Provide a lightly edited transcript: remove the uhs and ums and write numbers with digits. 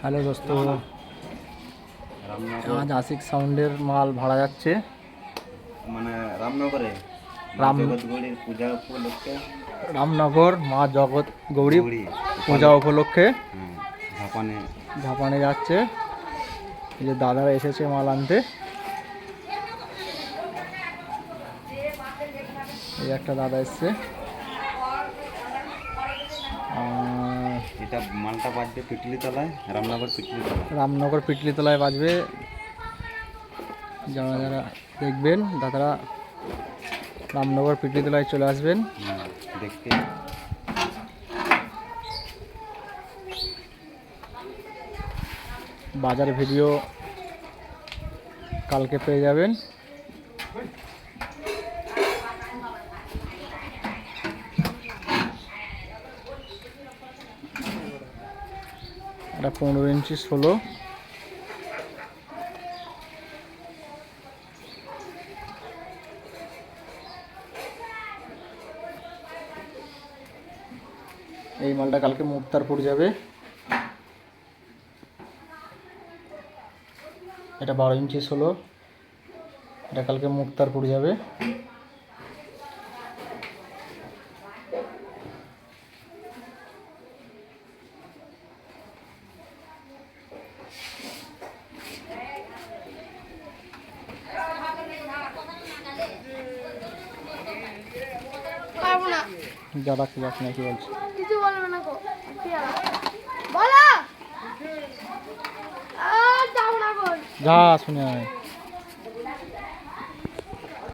Hello দোস্ত, আজ আশিক সাউন্ডের মাল ভাড়া যাচ্ছে মানে রামনগরে জগৎগৌরীর পূজা উপলক্ষে। রামনগর মা জগৎ গৌরী পূজা উপলক্ষে ঝাপানে যাচ্ছে। এই যে দাদারা এসেছে মাল আনতে। এই একটা দাদা এসছে। এটা মালটা বাজবে পিটলিতলায়, রামনগর পিটলিতলায় বাজবে। যারা যারা দেখবেন দাদারা রামনগর পিটলিতলায় চলে আসবেন দেখতে। বাজার ভিডিও কালকে পেয়ে যাবেন। এটা 15 ইঞ্চি 16। এই মালটা কালকে মুক্তারপুর যাবে। এটা 12 ইঞ্চি 16। এটা কালকে মুক্তারপুর যাবে। যা রাখতে যাস না, কি বলছি কিছু বলবে না গো, বলো যাও না গো, যা শুনে আয়।